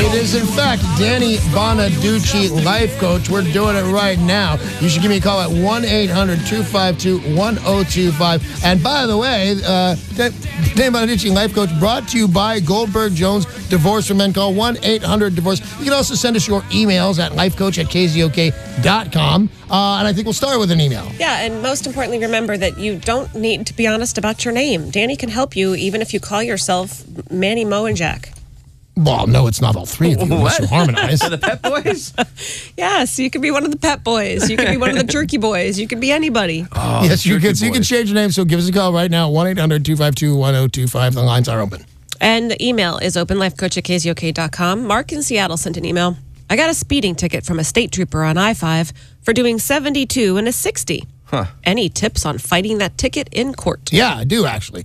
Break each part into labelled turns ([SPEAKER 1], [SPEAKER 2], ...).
[SPEAKER 1] It is, in fact, Danny Bonaduce, life coach. We're doing it right now. You should give me a call at 1-800-252-1025. And by the way, Danny Bonaduce, life coach, brought to you by Goldberg Jones Divorce for Men. Call 1-800-DIVORCE. You can also send us your emails at lifecoach@KZOK.com. And I think we'll start with an email.
[SPEAKER 2] Yeah, and most importantly, remember that you don't need to be honest about your name. Danny can help you even if you call yourself Manny, Mo, and Jack.
[SPEAKER 1] Well, no, it's not all three of you unless you harmonize.
[SPEAKER 3] The Pet Boys?
[SPEAKER 2] Yes, you could be one of the Pet Boys. You could be one of the Turkey Boys. You could be anybody.
[SPEAKER 1] Oh, yes, you could. So you can change your name. So give us a call right now, 1-800-252-1025. The lines are open.
[SPEAKER 2] And the email is openlifecoach@KZOK.com. Mark in Seattle sent an email. I got a speeding ticket from a state trooper on I-5 for doing 72 and a 60.
[SPEAKER 3] Huh.
[SPEAKER 2] Any tips on fighting that ticket in court?
[SPEAKER 1] Yeah, I do, actually.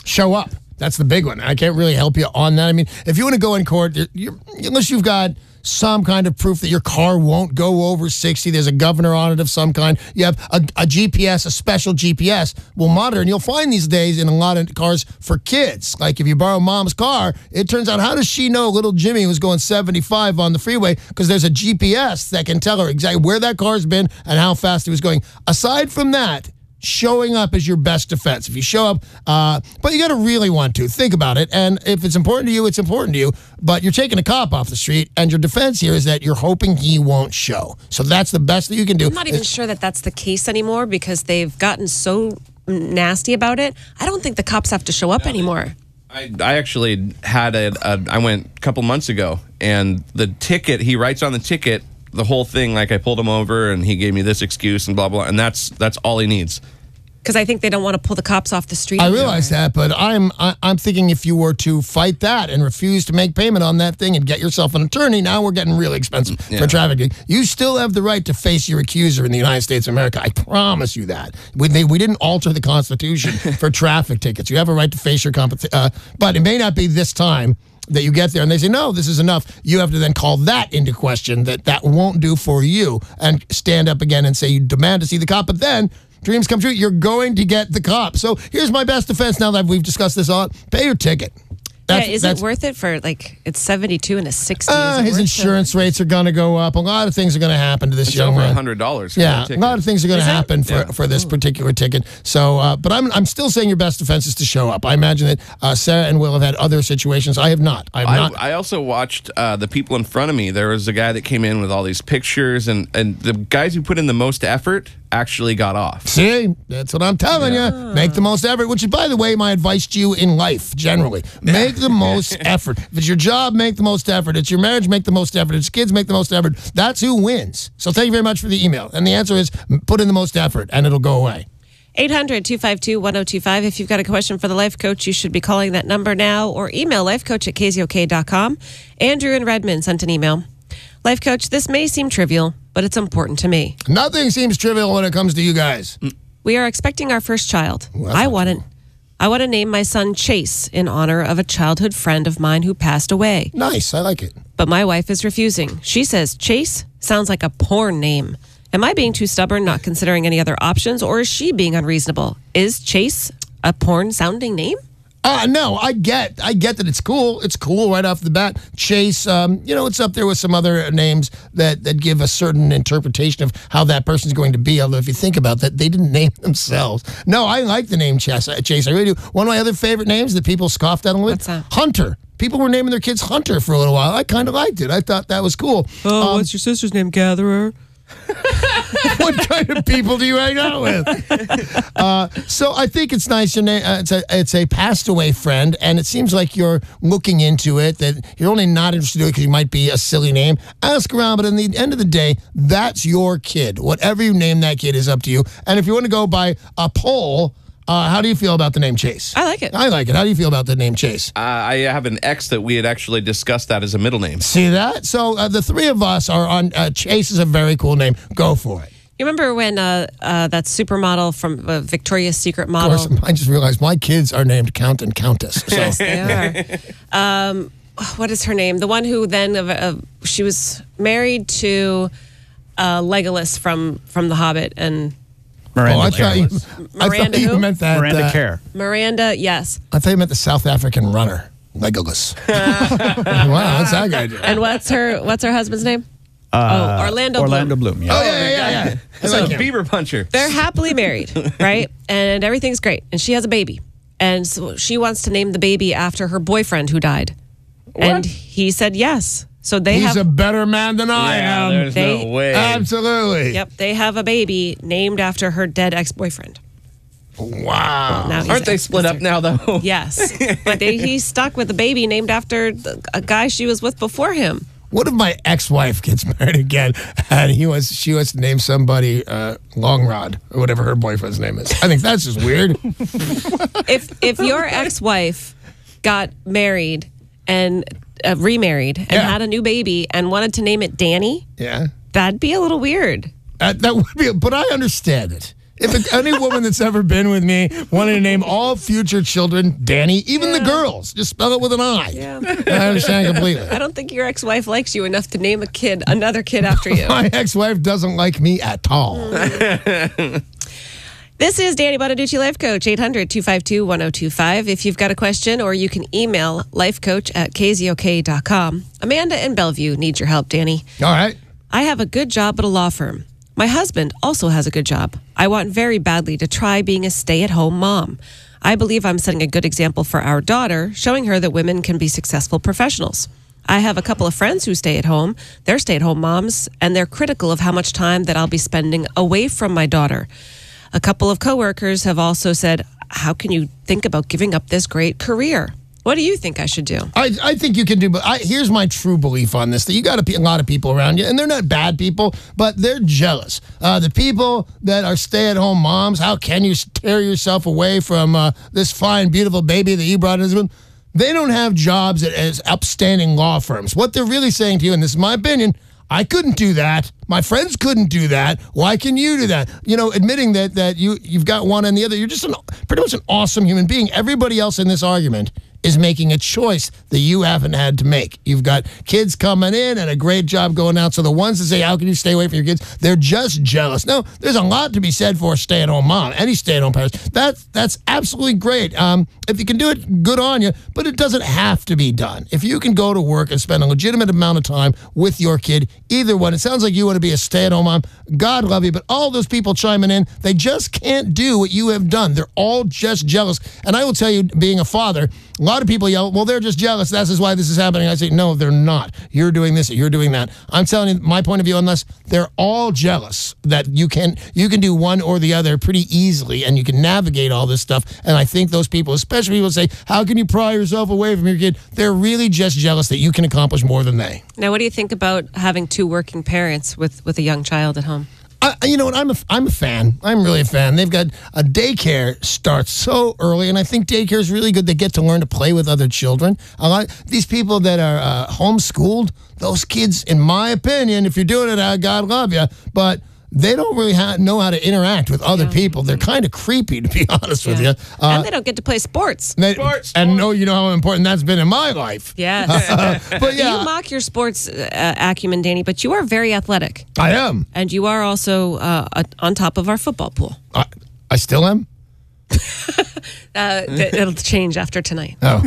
[SPEAKER 1] Show up. That's the big one. I can't really help you on that. I mean, if you want to go in court, unless you've got some kind of proof that your car won't go over 60, there's a governor on it of some kind, you have a GPS, a special GPS will monitor, and you'll find these days in a lot of cars for kids. Like if you borrow mom's car, it turns out, how does she know little Jimmy was going 75 on the freeway? Because there's a GPS that can tell her exactly where that car's been and how fast it was going. Aside from that, showing up is your best defense. If you show up, but you got to really want to. Think about it. And if it's important to you, it's important to you. But you're taking a cop off the street, and your defense here is that you're hoping he won't show. So that's the best that you can do.
[SPEAKER 2] I'm not even sure that that's the case anymore because they've gotten so nasty about it. I don't think the cops have to show up anymore.
[SPEAKER 3] I actually had I went a couple months ago, and the ticket, he writes on the ticket, the whole thing, like I pulled him over and he gave me this excuse and blah, blah, and that's all he needs.
[SPEAKER 2] Because I think they don't want to pull the cops off the street.
[SPEAKER 1] I realize that, but I'm thinking if you were to fight that and refuse to make payment on that thing and get yourself an attorney, now we're getting really expensive for trafficking. You still have the right to face your accuser in the United States of America. I promise you that. We didn't alter the Constitution for traffic tickets. You have a right to face your but it may not be this time that you get there and they say, no, this is enough. You have to then call that into question, that won't do for you, and stand up again and say you demand to see the cop. But then dreams come true. You're going to get the cop. So here's my best defense now that we've discussed this all. Pay your ticket.
[SPEAKER 2] Is it worth it for, like, it's 72 and a 60?
[SPEAKER 1] His insurance rates are going to go up. A lot of things are going to happen to this young man.
[SPEAKER 3] It's over $100.
[SPEAKER 1] Yeah, a lot of things are going to happen for this particular ticket. So, but I'm still saying your best defense is to show up. I imagine that Sarah and Will have had other situations. I have not.
[SPEAKER 3] I also watched the people in front of me. There was a guy that came in with all these pictures, and the guys who put in the most effort actually got off.
[SPEAKER 1] See, that's what I'm telling you. Make the most effort, which is, by the way, my advice to you in life generally. Make the most effort. If it's your job, make the most effort. It's your marriage, make the most effort. It's kids, make the most effort. That's who wins. So thank you very much for the email. And the answer is put in the most effort, and it'll go away.
[SPEAKER 2] 800-252-1025. If you've got a question for the life coach, you should be calling that number now or email lifecoach@KZOK.com. Andrew in Redmond sent an email. Life coach, this may seem trivial, but it's important to me.
[SPEAKER 1] Nothing seems trivial when it comes to you guys.
[SPEAKER 2] We are expecting our first child.
[SPEAKER 1] Well,
[SPEAKER 2] I want to name my son Chase in honor of a childhood friend of mine who passed away.
[SPEAKER 1] Nice. I like it.
[SPEAKER 2] But my wife is refusing. She says Chase sounds like a porn name. Am I being too stubborn, not considering any other options, or is she being unreasonable? Is Chase a porn-sounding name?
[SPEAKER 1] No, I get that it's cool. It's cool right off the bat. Chase, it's up there with some other names that give a certain interpretation of how that person's going to be. Although if you think about that, they didn't name themselves. No, I like the name Chase. I really do. One of my other favorite names that people scoffed at him with?
[SPEAKER 2] What's that?
[SPEAKER 1] Hunter. People were naming their kids Hunter for a little while. I kind of liked it. I thought that was cool.
[SPEAKER 2] Oh, what's your sister's name? Gatherer?
[SPEAKER 1] What kind of people do you hang out with? So I think it's nice. Your name, it's a passed away friend, and it seems like you're looking into it, that you're only not interested in it because you might be a silly name. Ask around, but in the end of the day, that's your kid. Whatever you name that kid is up to you. And if you want to go by a poll, how do you feel about the name Chase?
[SPEAKER 2] I like it.
[SPEAKER 1] I like it. How do you feel about the name Chase?
[SPEAKER 3] I have an ex that we had actually discussed that as a middle name.
[SPEAKER 1] See that? So the three of us are on Chase is a very cool name. Go for it.
[SPEAKER 2] You remember when that supermodel from Victoria's Secret model?
[SPEAKER 1] Of course, I just realized my kids are named Count and Countess. So.
[SPEAKER 2] Yes, they are. What is her name? The one who then she was married to Legolas from The Hobbit and.
[SPEAKER 1] Miranda
[SPEAKER 2] Miranda
[SPEAKER 1] you meant that.
[SPEAKER 4] Miranda Kerr.
[SPEAKER 2] Miranda, yes.
[SPEAKER 1] I thought you meant the South African runner. Legolas. Wow, that's that guy.
[SPEAKER 2] And what's her husband's name? Orlando
[SPEAKER 4] Bloom. Yeah.
[SPEAKER 1] Oh, yeah.
[SPEAKER 3] It's like Beaver Puncher.
[SPEAKER 2] They're happily married, right? And everything's great. And she has a baby. And so she wants to name the baby after her boyfriend who died.
[SPEAKER 3] What?
[SPEAKER 2] And he said yes. So
[SPEAKER 1] He's a better man than I am.
[SPEAKER 3] There's no way.
[SPEAKER 1] Absolutely.
[SPEAKER 2] Yep, they have a baby named after her dead ex-boyfriend.
[SPEAKER 1] Wow.
[SPEAKER 2] Now he's
[SPEAKER 3] Aren't they split up now, though?
[SPEAKER 2] Yes. But he's stuck with a baby named after a guy she was with before him.
[SPEAKER 1] What if my ex-wife gets married again and she wants to name somebody Long Rod or whatever her boyfriend's name is? I think that's just weird.
[SPEAKER 2] If your ex-wife got married and remarried and had a new baby and wanted to name it Danny,
[SPEAKER 1] Yeah.
[SPEAKER 2] that'd be a little weird.
[SPEAKER 1] That would be, but I understand it. If any woman that's ever been with me wanted to name all future children Danny, even the girls, just spell it with an I.
[SPEAKER 2] Yeah.
[SPEAKER 1] I understand completely.
[SPEAKER 2] I don't think your ex-wife likes you enough to name another kid after you.
[SPEAKER 1] My ex-wife doesn't like me at all.
[SPEAKER 2] This is Danny Bonaduce, Life Coach, 800-252-1025. If you've got a question, or you can email lifecoach@kzok.com. Amanda in Bellevue needs your help, Danny.
[SPEAKER 1] All right.
[SPEAKER 2] I have a good job at a law firm. My husband also has a good job. I want very badly to try being a stay-at-home mom. I believe I'm setting a good example for our daughter, showing her that women can be successful professionals. I have a couple of friends who stay at home. They're stay-at-home moms, and they're critical of how much time that I'll be spending away from my daughter. A couple of coworkers have also said, how can you think about giving up this great career? What do you think I should do?
[SPEAKER 1] I think you can do, but here's my true belief on this, that you got a lot of people around you, and they're not bad people, but they're jealous. The people that are stay-at-home moms, how can you tear yourself away from this fine, beautiful baby that you brought into this room? They don't have jobs as upstanding law firms. What they're really saying to you, and this is my opinion, I couldn't do that. My friends couldn't do that. Why can you do that? You know, admitting that you've got one and the other, you're just pretty much an awesome human being. Everybody else in this argument is making a choice that you haven't had to make. You've got kids coming in and a great job going out. So the ones that say, how can you stay away from your kids? They're just jealous. No, there's a lot to be said for a stay-at-home mom, any stay-at-home parents. That's absolutely great. If you can do it, good on you, but it doesn't have to be done. If you can go to work and spend a legitimate amount of time with your kid, either one, it sounds like you want to be a stay-at-home mom. God love you, but all those people chiming in, they just can't do what you have done. They're all just jealous. And I will tell you, being a father, a lot of people yell, well, they're just jealous. That's why this is happening. I say, no, they're not. You're doing this. You're doing that. I'm telling you my point of view on this. They're all jealous that you can do one or the other pretty easily, and you can navigate all this stuff. And I think those people, especially people say, how can you pry yourself away from your kid? They're really just jealous that you can accomplish more than they.
[SPEAKER 2] Now, what do you think about having two working parents with a young child at home?
[SPEAKER 1] You know what? I'm a fan. I'm really a fan. They've got a daycare starts so early, and I think daycare is really good. They get to learn to play with other children. A lot these people that are homeschooled, those kids, in my opinion, if you're doing it, God love you, but they don't really know how to interact with other people. They're kind of creepy, to be honest with you.
[SPEAKER 2] And they don't get to play sports.
[SPEAKER 1] And you know how important that's been in my life.
[SPEAKER 2] Yes.
[SPEAKER 1] But yeah,
[SPEAKER 2] you mock your sports acumen, Danny, but you are very athletic.
[SPEAKER 1] I am.
[SPEAKER 2] And you are also on top of our football pool.
[SPEAKER 1] I still am.
[SPEAKER 2] It'll change after tonight.
[SPEAKER 1] Oh,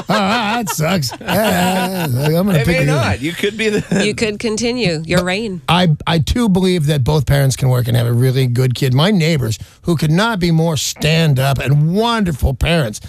[SPEAKER 1] that sucks. I'm gonna
[SPEAKER 3] It
[SPEAKER 1] pick
[SPEAKER 3] may
[SPEAKER 1] you.
[SPEAKER 3] not. You could be the.
[SPEAKER 2] You could continue your reign.
[SPEAKER 1] I too believe that both parents can work and have a really good kid. My neighbors, who could not be more stand-up and wonderful parents,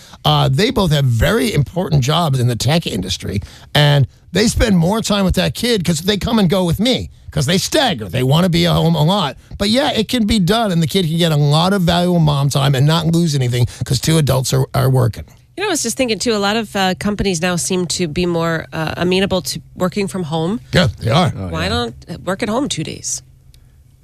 [SPEAKER 1] they both have very important jobs in the tech industry, and they spend more time with that kid because they come and go with me because they stagger. They want to be at home a lot. But yeah, it can be done, and the kid can get a lot of valuable mom time and not lose anything because two adults are working.
[SPEAKER 2] You know, I was just thinking, too, a lot of companies now seem to be more amenable to working from home.
[SPEAKER 1] Yeah, they are.
[SPEAKER 2] Why not work at home 2 days?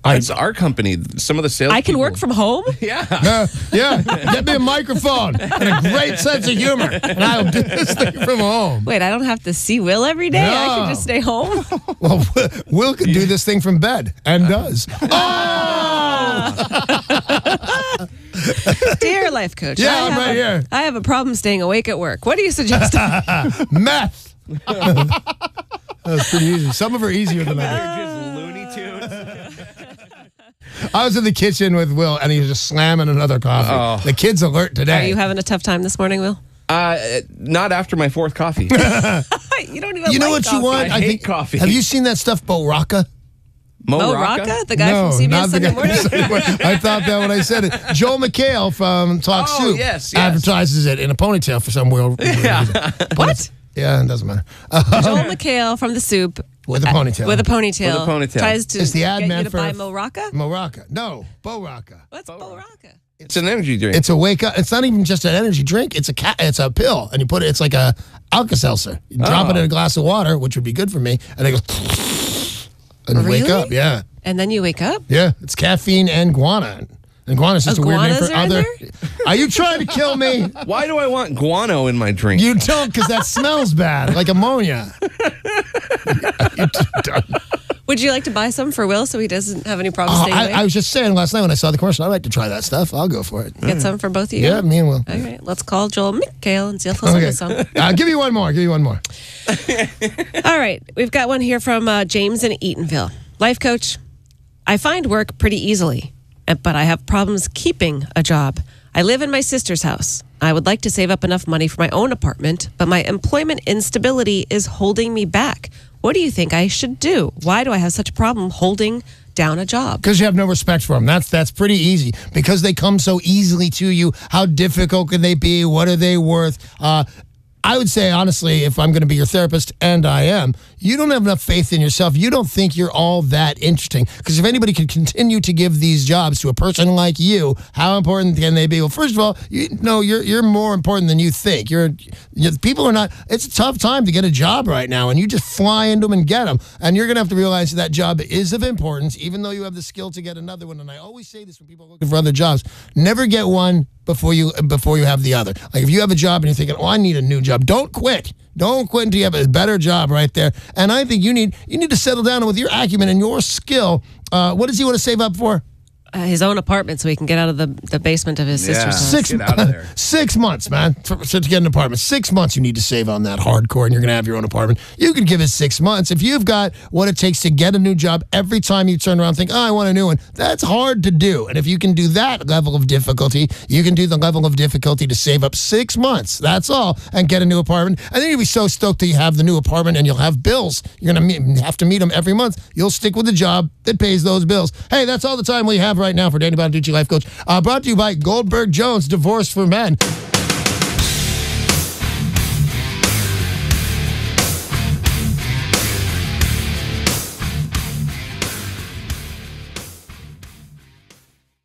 [SPEAKER 3] It's our company. Some of the sales.
[SPEAKER 2] I can work from home?
[SPEAKER 3] Yeah.
[SPEAKER 1] Yeah, get me a microphone and a great sense of humor, and I'll do this thing from home.
[SPEAKER 2] Wait, I don't have to see Will every day? I can just stay home?
[SPEAKER 1] Well, Will could do this thing from bed, and does.
[SPEAKER 2] Dear life coach,
[SPEAKER 1] Yeah, I'm right here.
[SPEAKER 2] I have a problem staying awake at work. What do you suggest?
[SPEAKER 1] Meth. That's pretty easy. Some of them are easier than others.
[SPEAKER 3] Just Looney Tunes.
[SPEAKER 1] I was in the kitchen with Will, and he was just slamming another coffee.
[SPEAKER 3] Oh.
[SPEAKER 1] The kid's alert today.
[SPEAKER 2] Are you having a tough time this morning, Will?
[SPEAKER 3] Not after my fourth coffee.
[SPEAKER 2] You don't even.
[SPEAKER 1] You know
[SPEAKER 2] like
[SPEAKER 1] what you want?
[SPEAKER 3] I hate coffee.
[SPEAKER 1] Have you seen that stuff, Bo Rocca?
[SPEAKER 2] Mo Rocca, the guy
[SPEAKER 1] No,
[SPEAKER 2] from CBS
[SPEAKER 1] not the
[SPEAKER 2] Sunday
[SPEAKER 1] guy
[SPEAKER 2] Morning.
[SPEAKER 1] from Sunday Morning. I thought that when I said it. Joel McHale from Talk Soup
[SPEAKER 3] yes.
[SPEAKER 1] advertises it in a ponytail for some weird reason.
[SPEAKER 2] What?
[SPEAKER 1] Yeah, it doesn't matter.
[SPEAKER 2] Joel McHale from the Soup.
[SPEAKER 1] With a ponytail.
[SPEAKER 2] With a ponytail.
[SPEAKER 3] With a ponytail.
[SPEAKER 2] Tries to
[SPEAKER 1] It's the ad
[SPEAKER 2] get
[SPEAKER 1] man
[SPEAKER 2] you to
[SPEAKER 1] for-
[SPEAKER 2] buy Mo Rocca?
[SPEAKER 1] Mo Rocca. No, Bo Rocca.
[SPEAKER 2] What's Bo Rocca?
[SPEAKER 3] It's an energy drink.
[SPEAKER 1] It's a wake up. It's not even just an energy drink. It's a pill, and you put it. It's like a Alka-Seltzer. You drop it in a glass of water, which would be good for me, and it goes and you wake
[SPEAKER 2] Really?
[SPEAKER 1] up. Yeah,
[SPEAKER 2] And then you wake up?
[SPEAKER 1] yeah. It's caffeine and guana. And guana is just a weird name
[SPEAKER 2] Iguanas
[SPEAKER 1] for
[SPEAKER 2] are in
[SPEAKER 1] other.
[SPEAKER 2] there?
[SPEAKER 1] Are you trying to kill me?
[SPEAKER 3] Why do I want guano in my drink?
[SPEAKER 1] You don't, because that smells bad, like ammonia.
[SPEAKER 2] Would you like to buy some for Will so he doesn't have any problems staying awake?
[SPEAKER 1] I was just saying last night when I saw the commercial, I'd like to try that stuff. I'll go for it.
[SPEAKER 2] Get some for both of you?
[SPEAKER 1] Yeah, me and Will.
[SPEAKER 2] All right, let's call Joel McHale and see if he'll send us some.
[SPEAKER 1] Give me one more. Give me one more.
[SPEAKER 2] All right, we've got one here from James in Eatonville. Life coach, I find work pretty easily, but I have problems keeping a job. I live in my sister's house. I would like to save up enough money for my own apartment, but my employment instability is holding me back. What do you think I should do? Why do I have such a problem holding down a job?
[SPEAKER 1] Because you have no respect for them. That's pretty easy. Because they come so easily to you. How difficult can they be? What are they worth? I would say, honestly, if I'm going to be your therapist, and I am, you don't have enough faith in yourself. You don't think you're all that interesting. Because if anybody could continue to give these jobs to a person like you, how important can they be? Well, first of all, you're more important than you think. People are not. It's a tough time to get a job right now, and you just fly into them and get them. And you're going to have to realize that job is of importance, even though you have the skill to get another one. And I always say this when people are looking for other jobs: never get one before you have the other. Like if you have a job and you're thinking, "Oh, I need a new job," don't quit. Don't quit until you have a better job right there. And I think you need to settle down with your acumen and your skill. What does he want to save up for?
[SPEAKER 2] His own apartment so he can get out of the basement of his sister's house.
[SPEAKER 3] Get out of there.
[SPEAKER 1] 6 months, man, to get an apartment. 6 months you need to save on that hardcore, and you're going to have your own apartment. You can give it 6 months. If you've got what it takes to get a new job, every time you turn around and think, oh, I want a new one, that's hard to do. And if you can do that level of difficulty, you can do the level of difficulty to save up 6 months. That's all, and get a new apartment. And then you'll be so stoked that you have the new apartment, and you'll have bills. You're going to have to meet them every month. You'll stick with the job that pays those bills. Hey, that's all the time we have right now for Danny Bonaduce Life Coach. Brought to you by Goldberg Jones, Divorce for Men.